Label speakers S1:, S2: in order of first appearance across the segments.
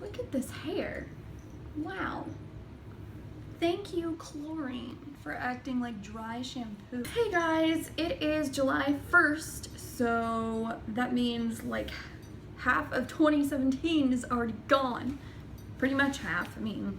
S1: Look at this hair. Wow. Thank you, chlorine, for acting like dry shampoo. Hey guys, it is July 1st, so that means like half of 2017 is already gone. Pretty much half, I mean,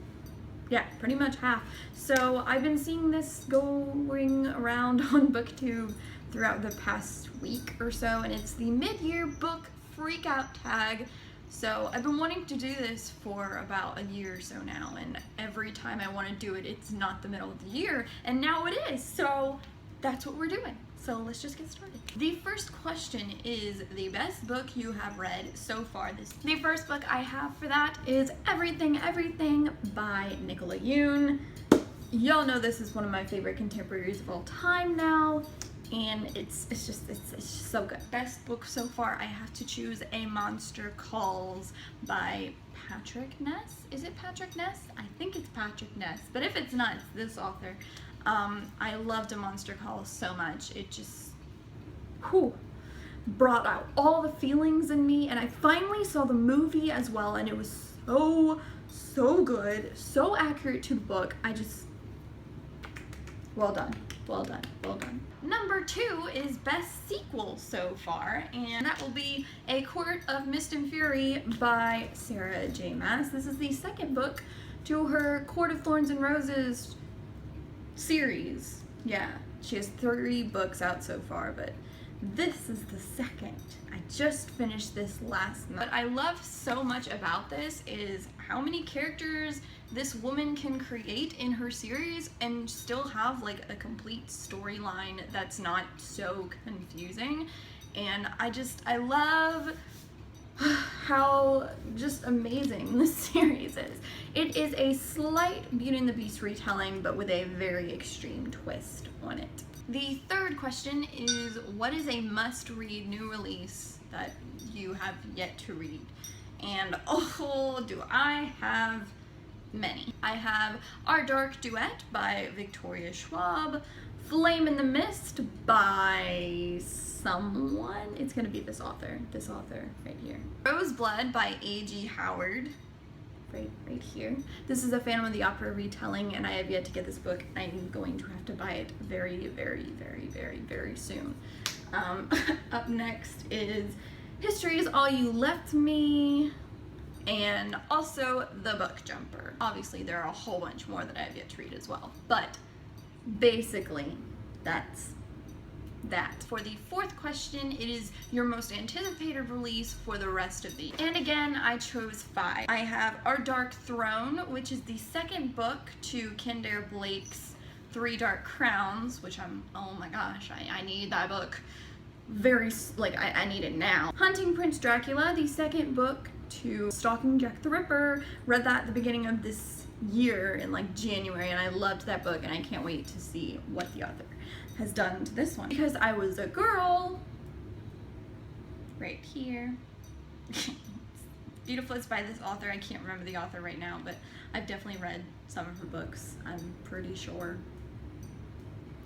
S1: yeah, pretty much half. So I've been seeing this going around on BookTube throughout the past week or so, and it's the mid-year book Freakout tag. So I've been wanting to do this for about a year or so now, and every time I want to do it, it's not the middle of the year, and now it is, so that's what we're doing. So let's just get started. The first question is the best book you have read so far this year. The first book I have for that is Everything, Everything by Nicola Yoon. Y'all know this is one of my favorite contemporaries of all time now, and it's just so good. Best book so far, I have to choose A Monster Calls by Patrick Ness. Is it Patrick Ness? I think it's Patrick Ness, but if it's not, it's this author. I loved A Monster Calls so much. It just brought out all the feelings in me, and I finally saw the movie as well, and it was so good, so accurate to the book. Well done. Well done, well done. Number 2 is best sequel so far, and that will be A Court of Mist and Fury by Sarah J. Maas. This is the second book to her Court of Thorns and Roses series. Yeah, she has 3 books out so far, but this is the second. I just finished this last month. What I love so much about this is how many characters this woman can create in her series and still have like a complete storyline that's not so confusing. And I love how just amazing this series is. It is a slight Beauty and the Beast retelling, but with a very extreme twist on it. The third question is, what is a must-read new release that you have yet to read? And oh, do I have many. I have Our Dark Duet by Victoria Schwab, Flame in the Mist by someone. It's gonna be this author right here. Roseblood by A.G. Howard, right here. This is a Phantom of the Opera retelling, and I have yet to get this book. I'm going to have to buy it very, very, very, very, very soon. Up next is History Is All You Left Me, and also The Book Jumper. Obviously, there are a whole bunch more that I have yet to read as well, but basically, that's that. For the fourth question, it is your most anticipated release for the rest of the year. And again, I chose 5. I have Our Dark Throne, which is the second book to Kendare Blake's 3 Dark Crowns, which oh my gosh, I need that book. I need it now. Hunting Prince Dracula, the second book to Stalking Jack the Ripper. Read that at the beginning of this year in like January, and I loved that book, and I can't wait to see what the author has done to this one. Because I Was a Girl, right here. It's beautiful. It's by this author. I can't remember the author right now, but I've definitely read some of her books, I'm pretty sure.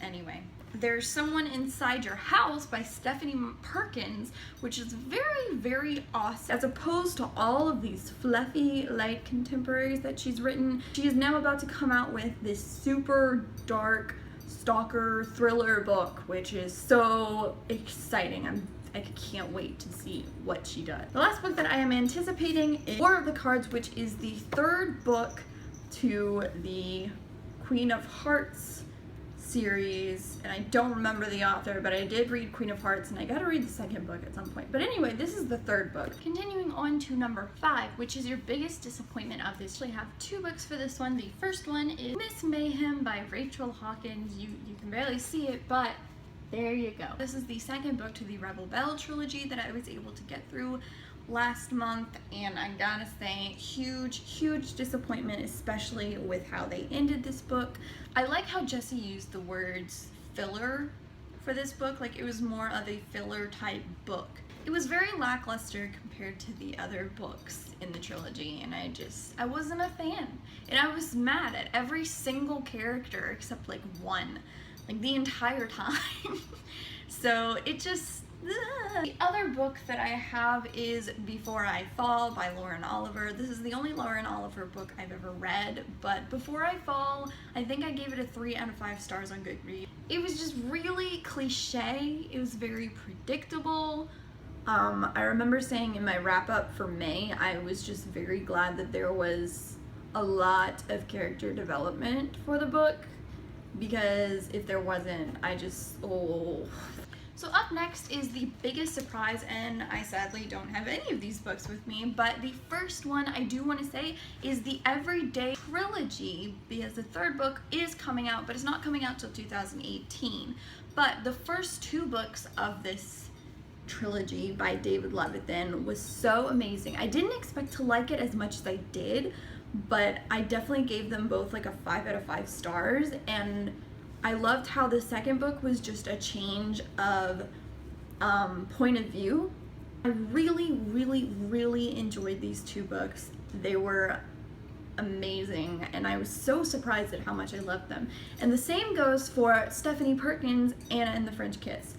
S1: Anyway, There's Someone Inside Your House by Stephanie Perkins, which is very, very awesome. As opposed to all of these fluffy, light contemporaries that she's written, she is now about to come out with this super dark stalker thriller book, which is so exciting. I can't wait to see what she does. The last book that I am anticipating is War of the Cards, which is the third book to the Queen of Hearts series, and I don't remember the author, but I did read Queen of Hearts, and I gotta read the second book at some point. But anyway, this is the third book. Continuing on to number 5, which is your biggest disappointment of this. I have 2 books for this one. The first one is Miss Mayhem by Rachel Hawkins. You can barely see it, but there you go. This is the second book to the Rebel Belle trilogy that I was able to get through last month, and I gotta say, huge disappointment, especially with how they ended this book. I like how Jessie used the words filler for this book. Like, it was more of a filler type book. It was very lackluster compared to the other books in the trilogy, and I wasn't a fan. And I was mad at every single character except like one, like the entire time. So it just, The other book that I have is Before I Fall by Lauren Oliver. This is the only Lauren Oliver book I've ever read, but Before I Fall, I think I gave it a 3 out of 5 stars on Goodreads. It was just really cliche. It was very predictable. I remember saying in my wrap-up for May, I was just very glad that there was a lot of character development for the book, because if there wasn't, So up next is the biggest surprise, and I sadly don't have any of these books with me, but the first one I do want to say is the Everyday trilogy, because the third book is coming out, but it's not coming out till 2018. But the first 2 books of this trilogy by David Levithan was so amazing. I didn't expect to like it as much as I did, but I definitely gave them both like a 5 out of 5 stars, and I loved how the second book was just a change of point of view. I really enjoyed these 2 books. They were amazing, and I was so surprised at how much I loved them. And the same goes for Stephanie Perkins' Anna and the French Kiss.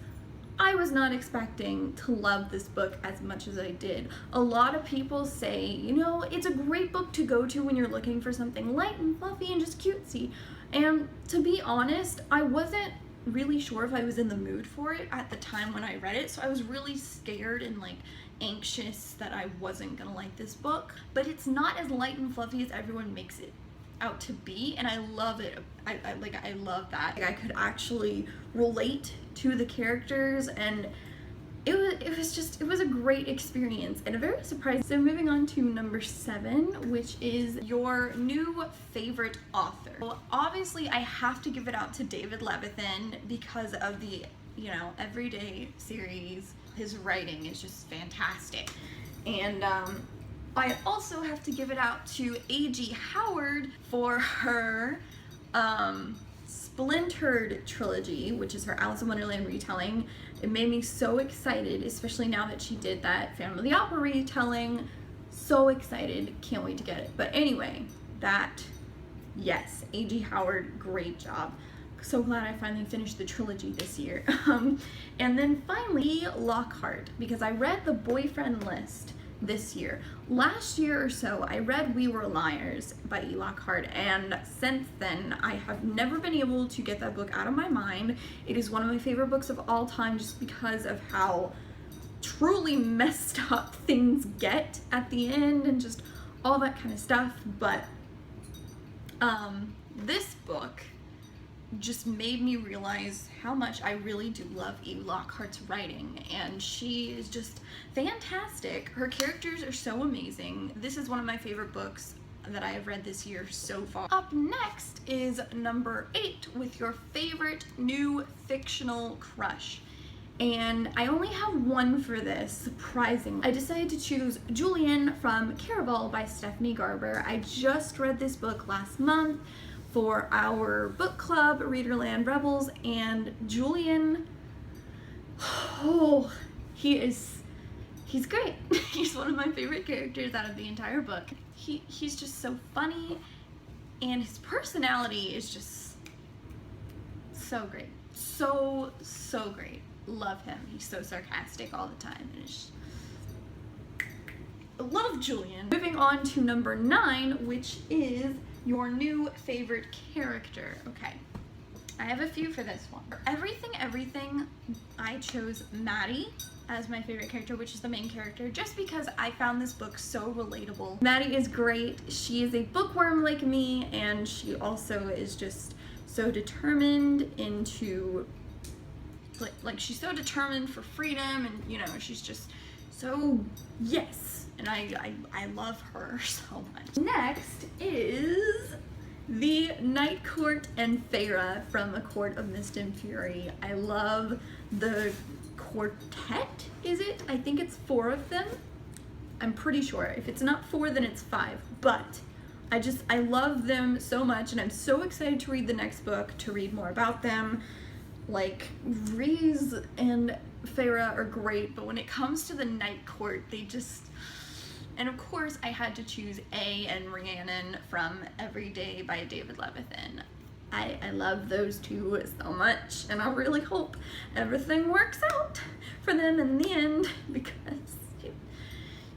S1: I was not expecting to love this book as much as I did. A lot of people say, you know, it's a great book to go to when you're looking for something light and fluffy and just cutesy. And to be honest, I wasn't really sure if I was in the mood for it at the time when I read it, so I was really scared and like anxious that I wasn't gonna like this book. But it's not as light and fluffy as everyone makes it out to be, and I love it. I love that. Like, I could actually relate to the characters, and it was a great experience and a very surprising. So moving on to number 7, which is your new favorite author. Well, obviously I have to give it out to David Levithan because of the, you know, Everyday series. His writing is just fantastic. And I also have to give it out to A.G. Howard for her Splintered trilogy, which is her Alice in Wonderland retelling. It made me so excited, especially now that she did that Phantom of the Opera retelling. So excited, can't wait to get it. But anyway, yes, A.G. Howard, great job. So glad I finally finished the trilogy this year. And then finally, Lockhart, because I read The Boyfriend List this year. Last year or so, I read We Were Liars by E. Lockhart, and since then, I have never been able to get that book out of my mind. It is one of my favorite books of all time just because of how truly messed up things get at the end and just all that kind of stuff. But this book just made me realize how much I really do love E. Lockhart's writing, and she is just fantastic. Her characters are so amazing. This is one of my favorite books that I have read this year so far. Up next is number 8 with your favorite new fictional crush. And I only have one for this, surprisingly. I decided to choose Julian from Caraval by Stephanie Garber. I just read this book last month for our book club, Readerland Rebels, and Julian, he's great. He's one of my favorite characters out of the entire book. He's just so funny, and his personality is just so great. So great. Love him. He's so sarcastic all the time, and it's love Julian. Moving on to number 9, which is your new favorite character. Okay, I have a few for this one. For Everything, I chose Maddie as my favorite character, which is the main character, just because I found this book so relatable. Maddie is great. She is a bookworm like me, and she also is just so determined into, like she's so determined for freedom, and you know, she's just so, yes. And I love her so much. Next is the Night Court and Feyre from A Court of Mist and Fury. I love the quartet, is it? I think it's 4 of them. I'm pretty sure. If it's not 4, then it's 5. But I love them so much, and I'm so excited to read the next book, to read more about them. Like, Reese and Feyre are great, but when it comes to the Night Court, they just... And of course, I had to choose A and Rhiannon from Every Day by David Levithan. I love those two so much, and I really hope everything works out for them in the end, because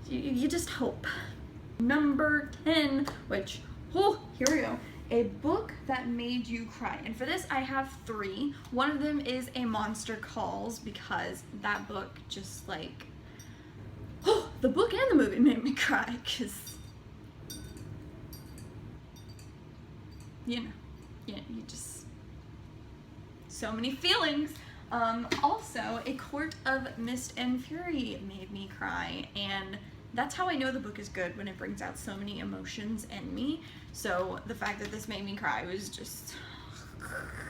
S1: you just hope. Number 10, which, oh, here we go. A book that made you cry. And for this, I have 3. One of them is A Monster Calls, because that book just like, oh, the book and the movie made me cry, because, you just, so many feelings. Also, A Court of Mist and Fury made me cry, and that's how I know the book is good, when it brings out so many emotions in me. So the fact that this made me cry was just...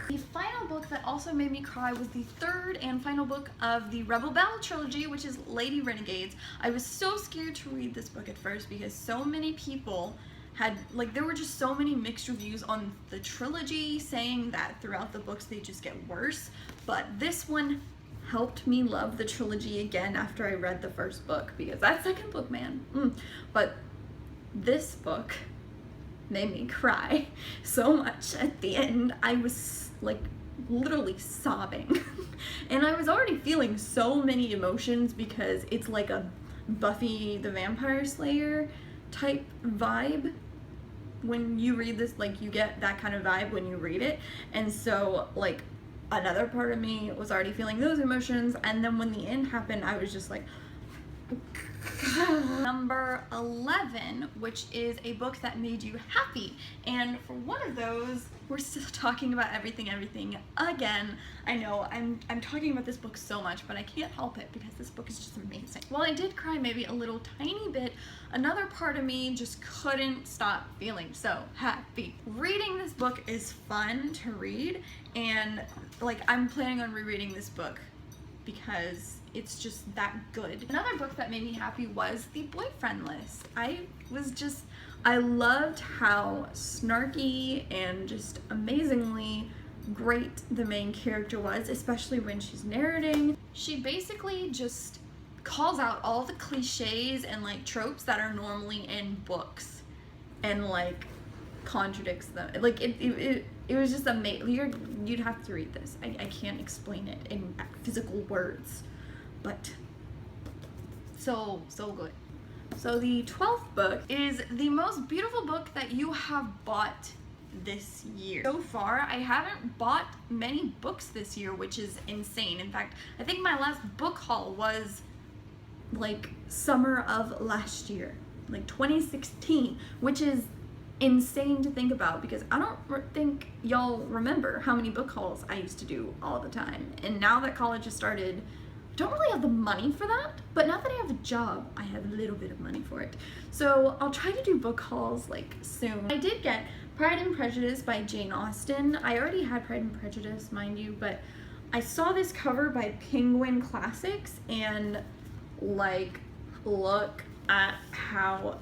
S1: The final book that also made me cry was the 3rd and final book of the Rebel Belle trilogy, which is Lady Renegades. I was so scared to read this book at first because so many people had, like, there were just so many mixed reviews on the trilogy saying that throughout the books they just get worse. But this one helped me love the trilogy again after I read the first book, because that second book, man. But this book made me cry so much at the end. I was like literally sobbing and I was already feeling so many emotions, because it's like a Buffy the Vampire Slayer type vibe. When you read this, like, you get that kind of vibe when you read it, and so like another part of me was already feeling those emotions, and then when the end happened, I was just like... Number 11, which is a book that made you happy, and for one of those, we're still talking about everything again. I know I'm talking about this book so much, but I can't help it because this book is just amazing. While I did cry maybe a little tiny bit, another part of me just couldn't stop feeling so happy. Reading this book is fun to read, and like, I'm planning on rereading this book because it's just that good. Another book that made me happy was The Boyfriend List. I loved how snarky and just amazingly great the main character was, especially when she's narrating. She basically just calls out all the cliches and like tropes that are normally in books and like contradicts them. Like it was just amazing. You'd have to read this. I can't explain it in physical words, but so good. So the 12th book is the most beautiful book that you have bought this year. So far, I haven't bought many books this year, which is insane. In fact, I think my last book haul was like summer of last year, like 2016, which is insane to think about, because I don't think y'all remember how many book hauls I used to do all the time. And now that college has started, I don't really have the money for that, but now that I have a job, I have a little bit of money for it. So I'll try to do book hauls like soon. I did get Pride and Prejudice by Jane Austen. I already had Pride and Prejudice, mind you, but I saw this cover by Penguin Classics, and like, look at how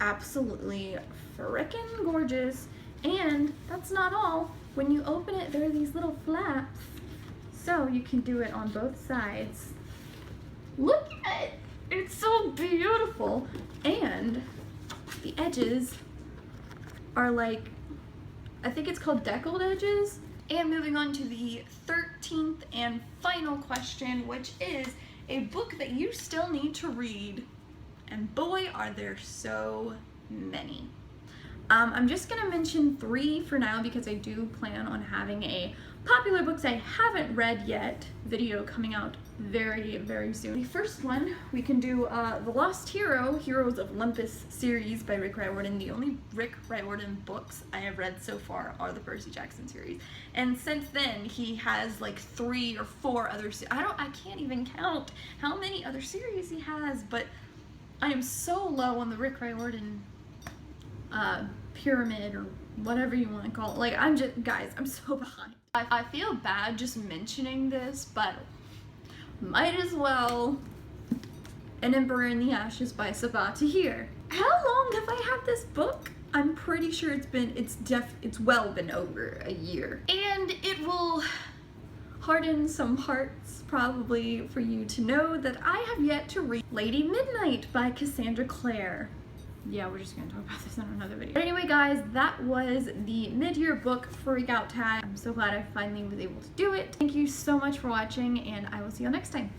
S1: absolutely frickin' gorgeous. And that's not all. When you open it, there are these little flaps, so you can do it on both sides. Look at it, it's so beautiful. And the edges are like, I think it's called deckled edges. And moving on to the 13th and final question, which is a book that you still need to read, and boy are there so many. I'm just gonna mention 3 for now, because I do plan on having a popular books I haven't read yet video coming out very, very soon. The first one, we can do The Lost Hero, Heroes of Olympus series by Rick Riordan. The only Rick Riordan books I have read so far are the Percy Jackson series. And since then, he has like 3 or 4 other I can't even count how many other series he has, but I am so low on the Rick Riordan pyramid, or whatever you want to call it. Like, guys, I'm so behind. I feel bad just mentioning this, but might as well. An Emperor in the Ashes by Sabaa Tahir. How long have I had this book? I'm pretty sure it's well been over a year. And it will harden some hearts probably for you to know that I have yet to read Lady Midnight by Cassandra Clare. yeah, we're just gonna talk about this in another video. But anyway, guys, that was the mid-year book Freakout tag. I'm so glad I finally was able to do it. Thank you so much for watching, and I will see you all next time.